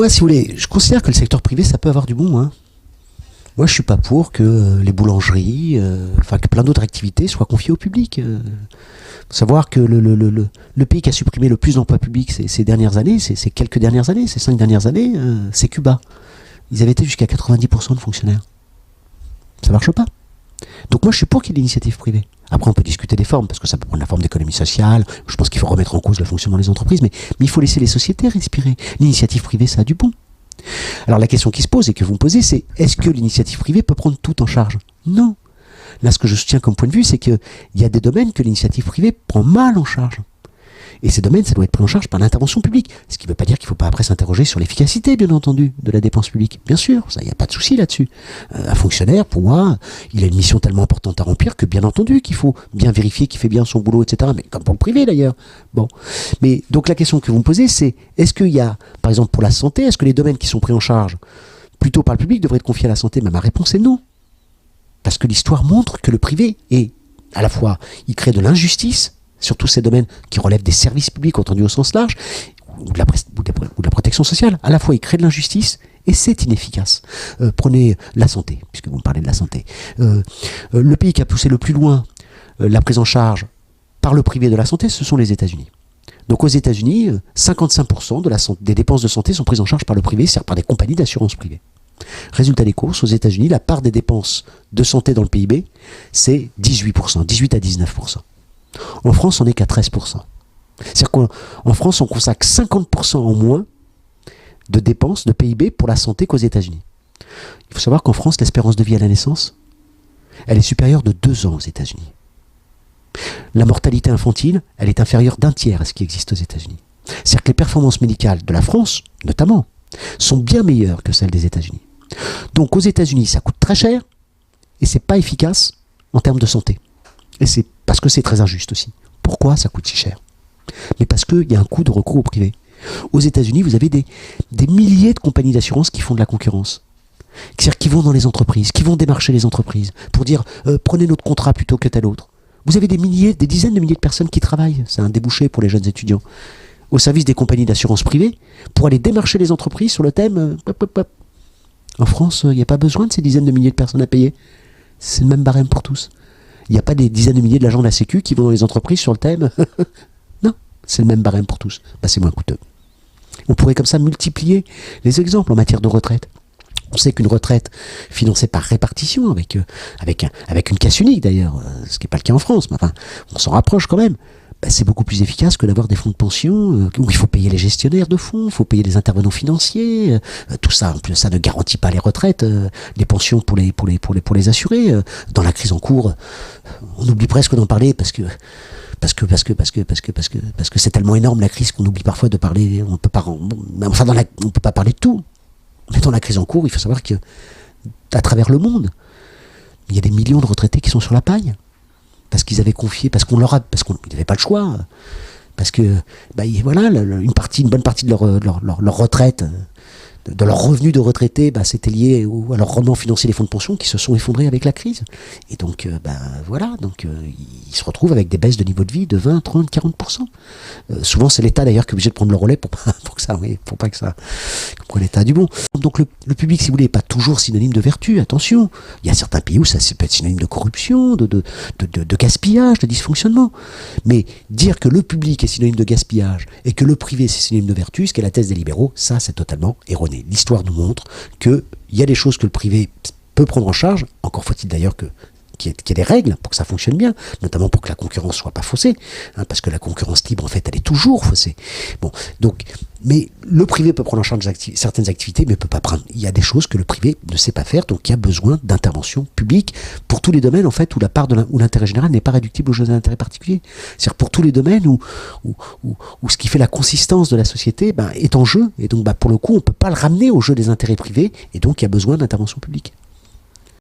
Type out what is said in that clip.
Moi, si vous voulez, je considère que le secteur privé, ça peut avoir du bon, hein. Moi, je suis pas pour que les boulangeries, enfin que plein d'autres activités soient confiées au public. Faut savoir que le pays qui a supprimé le plus d'emplois publics ces dernières années, ces quelques dernières années, ces 5 dernières années, c'est Cuba. Ils avaient été jusqu'à 90% de fonctionnaires. Ça marche pas. Donc moi, je suis pour qu'il y ait l'initiative privée. Après, on peut discuter des formes, parce que ça peut prendre la forme d'économie sociale. Je pense qu'il faut remettre en cause le fonctionnement des entreprises, mais il faut laisser les sociétés respirer. L'initiative privée, ça a du bon. Alors la question qui se pose et que vous me posez, c'est est-ce que l'initiative privée peut prendre tout en charge? Non. Là, ce que je soutiens comme point de vue, c'est qu'il y a des domaines que l'initiative privée prend mal en charge. Et ces domaines, ça doit être pris en charge par l'intervention publique. Ce qui ne veut pas dire qu'il ne faut pas après s'interroger sur l'efficacité, bien entendu, de la dépense publique. Bien sûr, ça, il n'y a pas de souci là-dessus. Un fonctionnaire, pour moi, il a une mission tellement importante à remplir que, bien entendu, qu'il faut bien vérifier qu'il fait bien son boulot, etc. Mais comme pour le privé, d'ailleurs. Bon. Mais donc la question que vous me posez, c'est est-ce qu'il y a, par exemple, pour la santé, est-ce que les domaines qui sont pris en charge plutôt par le public devraient être confiés à la santé? Mais ma réponse est non. Parce que l'histoire montre que le privé est, à la fois, il crée de l'injustice, sur tous ces domaines qui relèvent des services publics entendus au sens large, ou de la protection sociale. À la fois, il crée de l'injustice et c'est inefficace. Prenez la santé, puisque vous me parlez de la santé. Le pays qui a poussé le plus loin la prise en charge par le privé de la santé, ce sont les États-Unis. Donc aux États-Unis, 55% des dépenses de santé sont prises en charge par le privé, c'est-à-dire par des compagnies d'assurance privée. Résultat des courses, aux États-Unis, la part des dépenses de santé dans le PIB, c'est 18%, 18 à 19%. En France, on n'est qu'à 13%. C'est-à-dire qu'en France, on consacre 50% en moins de dépenses de PIB pour la santé qu'aux États-Unis. Il faut savoir qu'en France, l'espérance de vie à la naissance, elle est supérieure de 2 ans aux États-Unis. La mortalité infantile, elle est inférieure d'1 tiers à ce qui existe aux États-Unis. C'est-à-dire que les performances médicales de la France, notamment, sont bien meilleures que celles des États-Unis. Donc aux États-Unis, ça coûte très cher et c'est pas efficace en termes de santé. Et c'est parce que c'est très injuste aussi. Pourquoi ça coûte si cher? Mais parce qu'il y a un coût de recours au privé. Aux États-Unis, vous avez des milliers de compagnies d'assurance qui font de la concurrence. C'est-à-dire qui vont dans les entreprises, qui vont démarcher les entreprises pour dire prenez notre contrat plutôt que tel autre. Vous avez des dizaines de milliers de personnes qui travaillent, c'est un débouché pour les jeunes étudiants, au service des compagnies d'assurance privées pour aller démarcher les entreprises sur le thème En France, il n'y a pas besoin de ces dizaines de milliers de personnes à payer. C'est le même barème pour tous. Il n'y a pas des dizaines de milliers d'agents de la Sécu qui vont dans les entreprises sur le thème. Non, c'est le même barème pour tous. Bah, c'est moins coûteux. On pourrait comme ça multiplier les exemples en matière de retraite. On sait qu'une retraite financée par répartition, avec une caisse unique d'ailleurs, ce qui n'est pas le cas en France, mais enfin, on s'en rapproche quand même, bah, c'est beaucoup plus efficace que d'avoir des fonds de pension où il faut payer les gestionnaires de fonds, il faut payer les intervenants financiers, tout ça, en plus ça ne garantit pas les retraites, les pensions pour les assurés. Dans la crise en cours, on oublie presque d'en parler parce que c'est tellement énorme la crise qu'on oublie parfois de parler, on peut pas parler de tout. Mais dans la crise en cours, il faut savoir que à travers le monde, il y a des millions de retraités qui sont sur la paille. Parce qu'ils avaient confié, parce qu'ils n'avaient pas le choix, parce que voilà, une bonne partie de leur retraite, de leur revenu de retraité, c'était lié à leur rendement financier des fonds de pension qui se sont effondrés avec la crise. Et donc, voilà, ils se retrouvent avec des baisses de niveau de vie de 20, 30, 40%. Souvent, c'est l'État d'ailleurs qui est obligé de prendre le relais pour pas que l'État a du bon. Donc, le public, si vous voulez, n'est pas toujours synonyme de vertu, attention. Il y a certains pays où ça peut être synonyme de corruption, de gaspillage, de dysfonctionnement. Mais dire que le public est synonyme de gaspillage et que le privé c'est synonyme de vertu, ce qui est la thèse des libéraux, ça c'est totalement erroné. L'histoire nous montre qu'il y a des choses que le privé peut prendre en charge, encore faut-il d'ailleurs qu'il y ait des règles pour que ça fonctionne bien, notamment pour que la concurrence soit pas faussée, parce que la concurrence libre, en fait, elle est toujours faussée. Bon, donc, mais le privé peut prendre en charge certaines activités, mais peut pas prendre. Il y a des choses que le privé ne sait pas faire, donc il y a besoin d'intervention publique pour tous les domaines, en fait, où la part où l'intérêt général n'est pas réductible aux jeux d'intérêt particulier. C'est-à-dire pour tous les domaines où ce qui fait la consistance de la société est en jeu, et donc pour le coup, on peut pas le ramener au jeu des intérêts privés, et donc il y a besoin d'intervention publique.